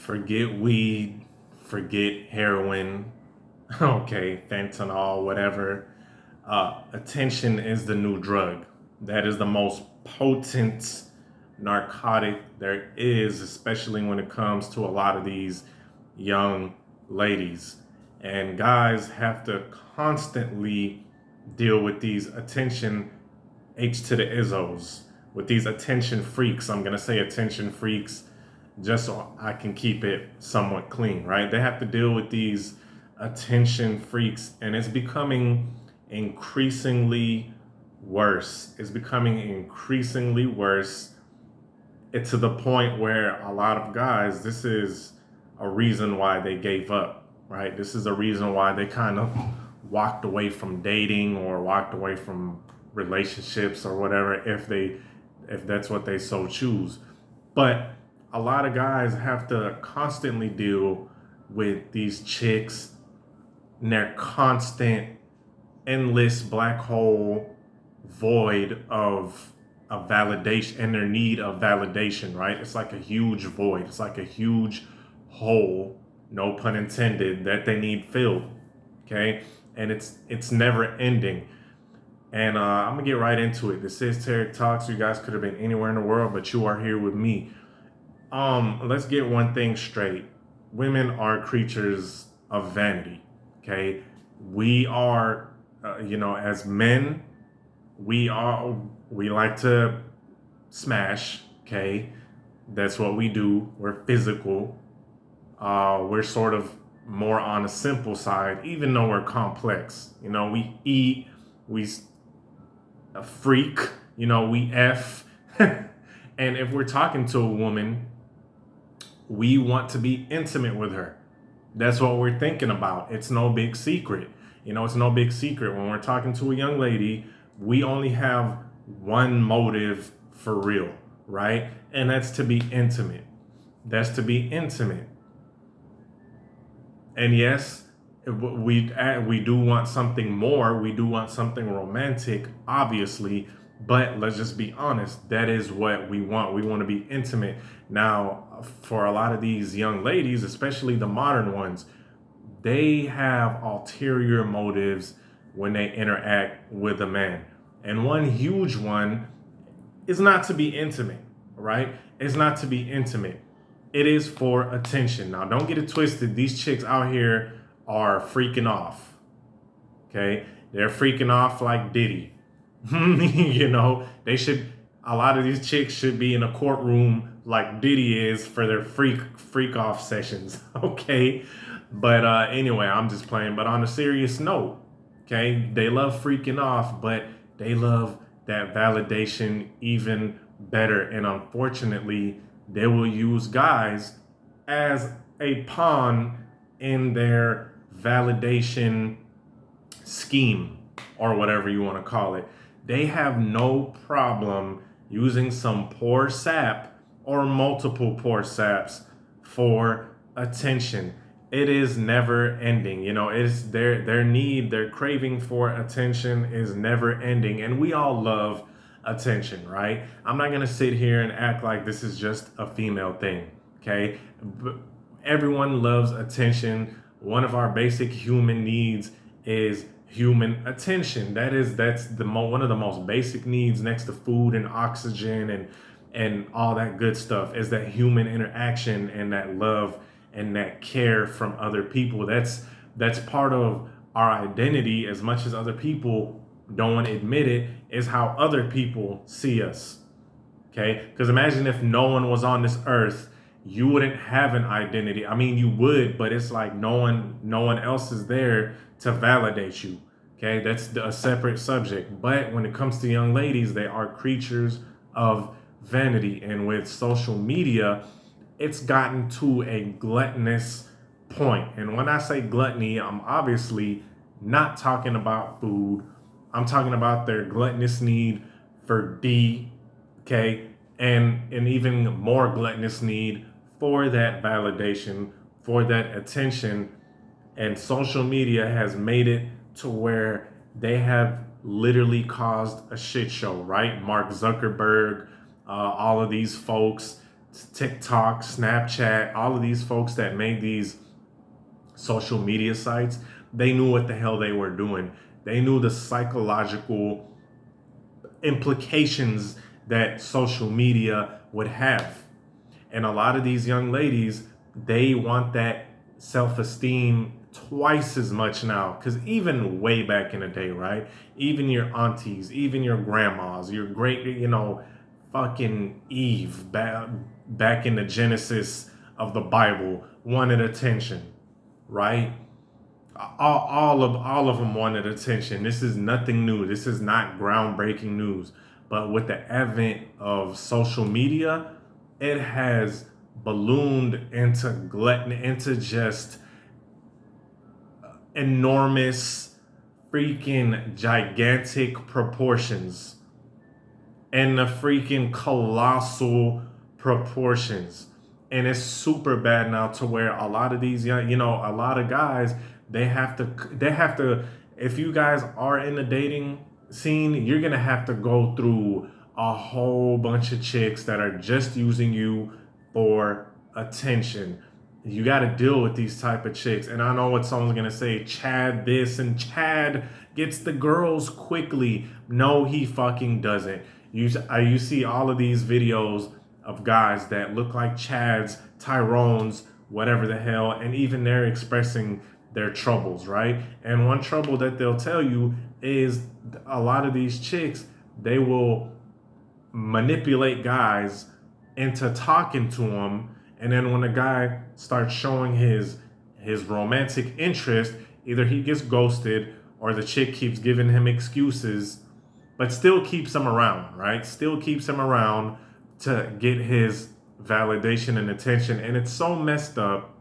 Forget weed, forget heroin, okay, fentanyl, whatever. Attention is the new drug. That is the most potent narcotic there is, especially when it comes to a lot of these young ladies. And guys have to constantly deal with these attention H to the Izzos, with these attention freaks. I'm going to say attention freaks just so I can keep it somewhat clean, right? They have to deal with these attention freaks, and it's becoming increasingly worse. It's becoming increasingly worse. It's to the point where a lot of guys, this is a reason why they gave up, right? This is a reason why they kind of walked away from dating or walked away from relationships or whatever, if that's what they so choose. But a lot of guys have to constantly deal with these chicks and their constant, endless black hole void of validation and their need of validation, right? It's like a huge void. It's like a huge hole, no pun intended, that they need filled. Okay. And it's never ending. And I'm gonna get right into it. This is Tarik Talks. You guys could have been anywhere in the world, but you are here with me. Let's get one thing straight. Women are creatures of vanity. Okay, we are, as men, we like to smash. Okay, that's what we do. We're physical. We're sort of more on the simple side, even though we're complex. We eat, we freak. We F. And if we're talking to a woman, we want to be intimate with her. That's what we're thinking about. It's no big secret. It's no big secret. When we're talking to a young lady, we only have one motive for real, right? And that's to be intimate. That's to be intimate. And yes, we do want something more. We do want something romantic, obviously. But let's just be honest, that is what we want. We want to be intimate. Now, for a lot of these young ladies, especially the modern ones, they have ulterior motives when they interact with a man. And one huge one is not to be intimate, right? It's not to be intimate. It is for attention. Now, don't get it twisted. These chicks out here are freaking off, okay? They're freaking off like Diddy. They should. A lot of these chicks should be in a courtroom like Diddy is for their freak off sessions. Okay, but anyway, I'm just playing. But on a serious note, okay, they love freaking off, but they love that validation even better. And unfortunately, they will use guys as a pawn in their validation scheme, or whatever you want to call it. They have no problem using some poor sap or multiple poor saps for attention. It is never ending. It's their need, their craving for attention is never ending. And we all love attention, right? I'm not going to sit here and act like this is just a female thing, okay? But everyone loves attention. One of our basic human needs is human attention. That's one of the most basic needs next to food and oxygen and all that good stuff, is that human interaction and that love and that care from other people. That's part of our identity. As much as other people don't want to admit it, is how other people see us. Okay? Because imagine if no one was on this earth, you wouldn't have an identity. I mean, you would, but it's like no one else is there to validate you. Okay, that's a separate subject. But when it comes to young ladies, they are creatures of vanity. And with social media, it's gotten to a gluttonous point. And when I say gluttony, I'm obviously not talking about food. I'm talking about their gluttonous need for D, okay, and an even more gluttonous need for that validation, for that attention. And social media has made it to where they have literally caused a shit show, right? Mark Zuckerberg, all of these folks, TikTok, Snapchat, all of these folks that made these social media sites, they knew what the hell they were doing. They knew the psychological implications that social media would have. And a lot of these young ladies, they want that self-esteem twice as much now. Because even way back in the day, right? Even your aunties, even your grandmas, your great, fucking Eve back in the Genesis of the Bible wanted attention, right? All of them wanted attention. This is nothing new. This is not groundbreaking news. But with the advent of social media, it has ballooned into just enormous, freaking gigantic proportions, and the freaking colossal proportions. And it's super bad now to where a lot of these young, a lot of guys, they have to, if you guys are in the dating scene, you're going to have to go through a whole bunch of chicks that are just using you for attention. You got to deal with these type of chicks. And I know what someone's going to say, Chad this and Chad gets the girls quickly. No, he fucking doesn't. You see all of these videos of guys that look like Chads, Tyrones, whatever the hell, and even they're expressing their troubles, right? And one trouble that they'll tell you is a lot of these chicks, they will manipulate guys into talking to them, and then when a guy starts showing his romantic interest, either he gets ghosted or the chick keeps giving him excuses, but still keeps him around, right? Still keeps him around to get his validation and attention. And it's so messed up.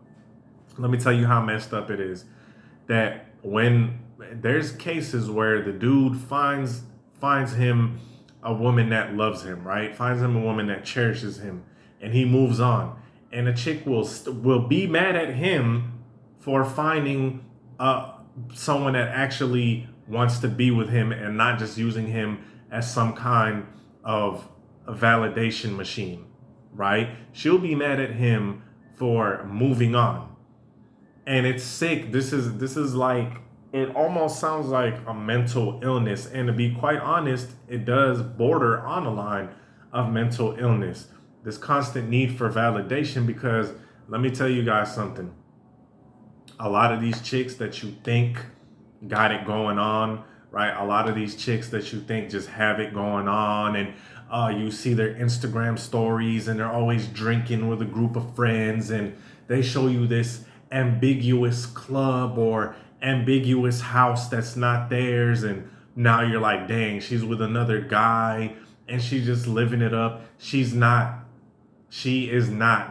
Let me tell you how messed up it is. That when there's cases where the dude finds him a woman that loves him, right? Finds him a woman that cherishes him, and he moves on. And a chick will be mad at him for finding someone that actually wants to be with him and not just using him as some kind of a validation machine, right? She'll be mad at him for moving on. And it's sick. This is like, it almost sounds like a mental illness. And to be quite honest, it does border on a line of mental illness. This constant need for validation, because let me tell you guys something. A lot of these chicks that you think got it going on, right? A lot of these chicks that you think just have it going on, and you see their Instagram stories and they're always drinking with a group of friends, and they show you this ambiguous club or ambiguous house that's not theirs, and now you're like, dang, she's with another guy and she's just living it up. She is not,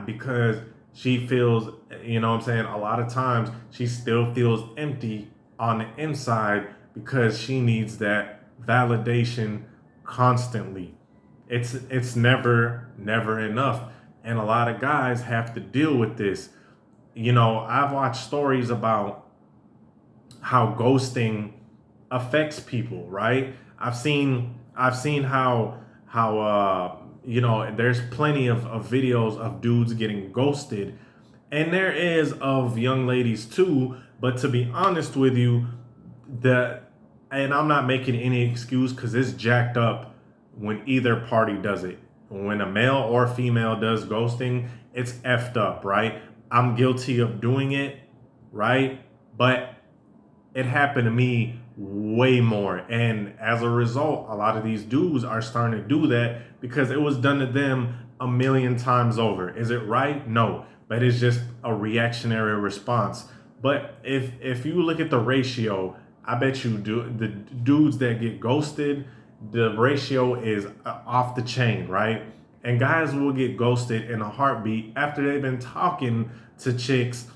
because she feels, what I'm saying, a lot of times she still feels empty on the inside because she needs that validation constantly. It's never enough. And a lot of guys have to deal with this. I've watched stories about how ghosting affects people, right? I've seen how there's plenty of videos of dudes getting ghosted, and there is of young ladies too. But to be honest with you, and I'm not making any excuse, because it's jacked up when either party does it. When a male or female does ghosting, it's effed up, right? I'm guilty of doing it, right? But it happened to me way more. And as a result, a lot of these dudes are starting to do that because it was done to them a million times over. Is it right? No. But it's just a reactionary response. But if you look at the ratio, I bet you the dudes that get ghosted, the ratio is off the chain, right? And guys will get ghosted in a heartbeat after they've been talking to chicks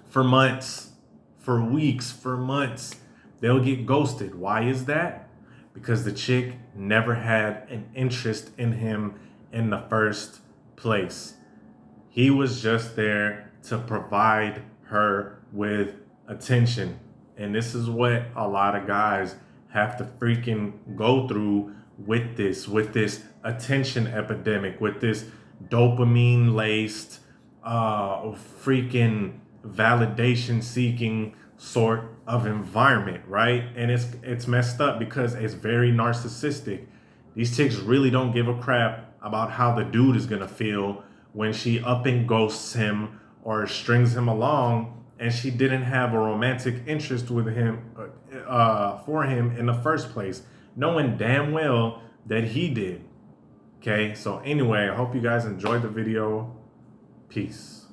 for months, for weeks, for months. They'll get ghosted. Why is that? Because the chick never had an interest in him in the first place. He was just there to provide her with attention. And this is what a lot of guys have to freaking go through with this attention epidemic, with this dopamine laced, freaking validation seeking sort of environment, right? And it's messed up because it's very narcissistic. These chicks really don't give a crap about how the dude is gonna feel when she up and ghosts him or strings him along, and she didn't have a romantic interest with him for him in the first place, knowing damn well that he did. Okay, so anyway, I hope you guys enjoyed the video. Peace.